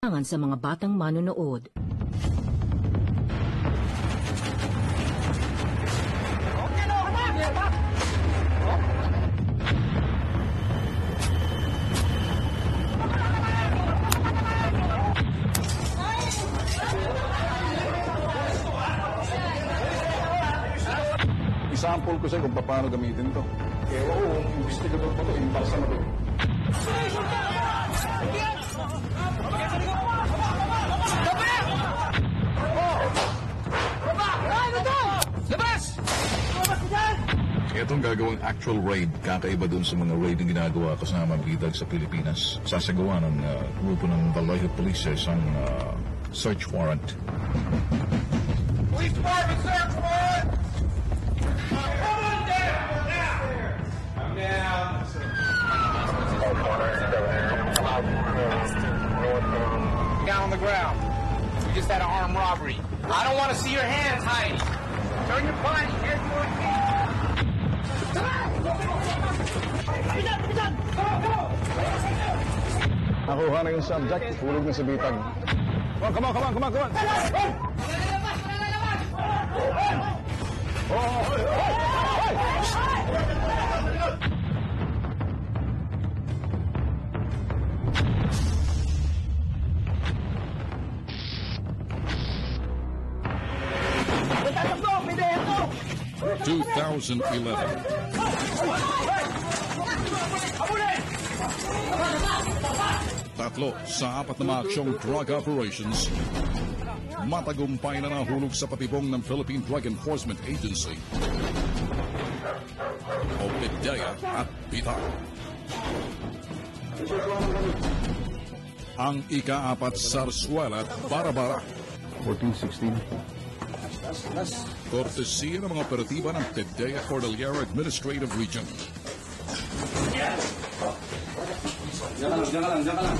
sa mga batang manonood. Isample ko sa'yo kung paano gamitin to. Kaya ako, investigador pa to, imparsa na to. Itong gagawang actual raid, kakaiba dun sa mga raid na ginagawa kasama bitag sa Pilipinas. Sasagawa ng grupo ng Vallejo Police ang search warrant. Police Department, search warrant! Down on the ground. We just had an armed robbery. I don't want to see your hands, Heidi. Turn your body. Here's your feet. Nakuha na yung subject, hulog na si Bitag. Oh, come on. Oh, 2011. Tatlo sa apat na mga aksyong drug operations, matagumpay na nahulog sa patibong ng Philippine Drug Enforcement Agency o PDEA at BITAG. Ang ika-apat Zarzuela at Barabara, 14-16. kortesiya ng mga operatiba ng PDEA Cordillera Administrative Region. Diyan ka lang.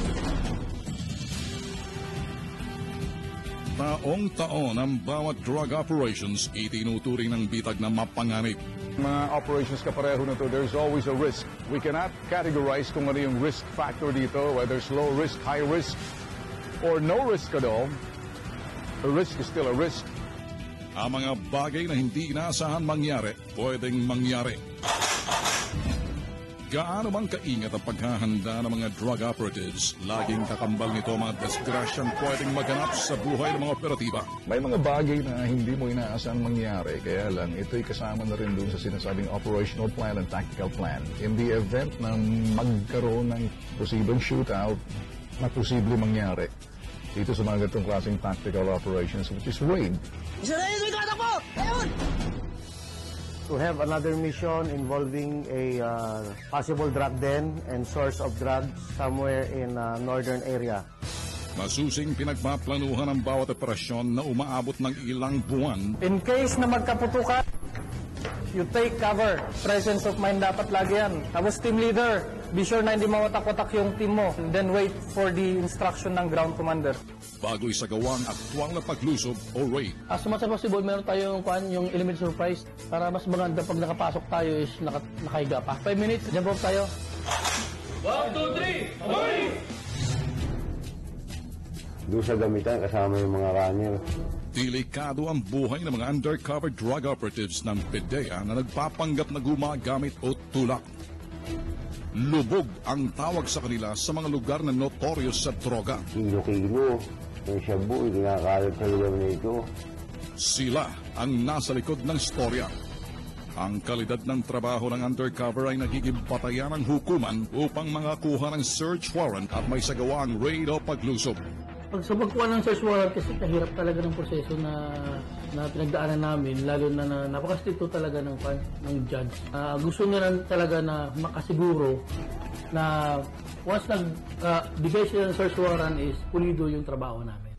Taong-taon ang bawat drug operations itinuturing ng bitag na mapanganib. Mga operations kapareho na to, there's always a risk. We cannot categorize kung ano yung risk factor dito, whether it's low risk, high risk, or no risk at all. A risk is still a risk. Ang mga bagay na hindi inaasahan mangyari, pwedeng mangyari. Gaano bang kaingat ang paghahanda ng mga drug operatives? Laging kakambal nito ang mga disgrasyang pwedeng maganap sa buhay ng mga operatiba. May mga bagay na hindi mo inaasahan mangyari, kaya lang ito'y kasama na rin doon sa sinasabing operational plan and tactical plan. In the event na magkaroon ng posibleng shootout na posible mangyari dito sa mga ganitong klaseng tactical operations, which is raid. Isa na yun, po! Ayun! To have another mission involving a possible drug den and source of drugs somewhere in northern area. Masusing pinagpaplanuhan ang bawat operasyon na umaabot ng ilang buwan. In case na magkaputukan, you take cover. Presence of mind dapat lagi yan. Tapos team leader, be sure na hindi mawatak-watak yung team mo. Then wait for the instruction ng ground commander. Bago isagawa ang aktwal na paglusob o raid. As much as possible, meron tayong yung element surprise para mas maganda pag nakapasok tayo is nakahiga pa. 5 minutes, jump off tayo. 1, 2, 3, away! Doon sa gamitan, kasama yung mga runner. Delikado ang buhay ng mga undercover drug operatives ng PDEA na nagpapanggap na gumagamit o tulak. Lubog ang tawag sa kanila sa mga lugar na notorious sa droga. Kilo-kilo, yung shabu, kinakalat sa lugar na ito. Sila ang nasa likod ng storya. Ang kalidad ng trabaho ng undercover ay nagiging batayan ng hukuman upang makakuha ng search warrant at may sagawa ang raid o paglusob. Pag sa pagkuha ng search warrant kasi kahirap talaga ng proseso na pinagdaanan namin, lalo na napakastricto talaga ng judge. Gusto nila talaga na makasiguro na once nagbigay sila ng search warrant is pulido yung trabaho namin.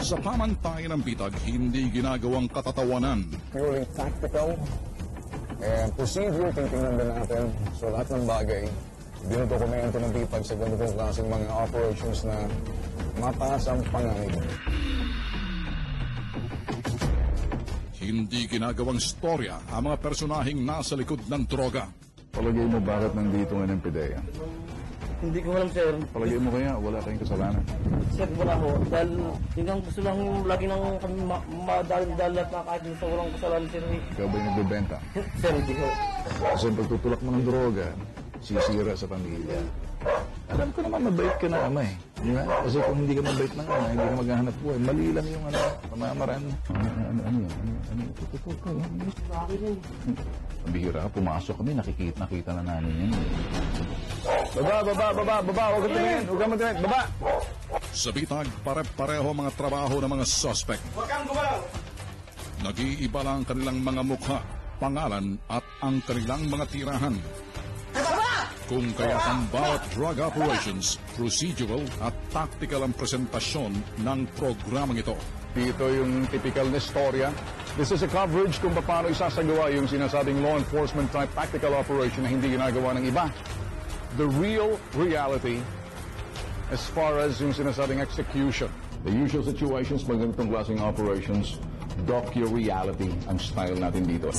Sa pamantayan ng bitag, hindi ginagawang katatawanan. Purely tactical and procedure, titingnan din natin. So lahat ng bagay, dinudokumento ng bitag sa ganitong klaseng mga operations na mataas ang panganib. Hindi ginagawang storya ang mga personaheng nasa likod ng droga. Palagay mo bakit nandito ngayon ang PDEA? Hindi ko alam, sir. Palagay mo kaya, wala kayong kasalanan. Sir, wala ho. Dahil yun ang gusto lang lagi nang kami madal at kahit sa walang kasalanan, sir. Ikaw ba yung nagbebenta? Sir, hindi ho. Kasi ang pagtutulak mo ng droga, sisira sa pamilya. Alam ko naman, mabait ka na ama eh. Di ba? Kasi kung hindi ka mabait na ama, hindi ka maghahanap buhay. Mali lang yung pamamaraan mo. Ano yan? Bakit rin? Ang bihira ka, pumasok kami, nakita na namin yan. Baba! Huwag ka tumingin! Baba! Sa bitag, pare-pareho mga trabaho ng mga suspect. Huwag kang gumalaw! Nag-iiba lang ang kanilang mga mukha, pangalan at ang kanilang mga tirahan. Kung kaya ang bawat drug operations, procedural at tactical ang presentasyon ng programang ito. Dito yung typical na storya. This is a coverage kung paano isasagawa yung sinasabing law enforcement type tactical operation na hindi ginagawa ng iba. The real reality as far as yung sinasabing execution. The usual situations pag ganitong klaseng operations, docu-reality ang style natin dito.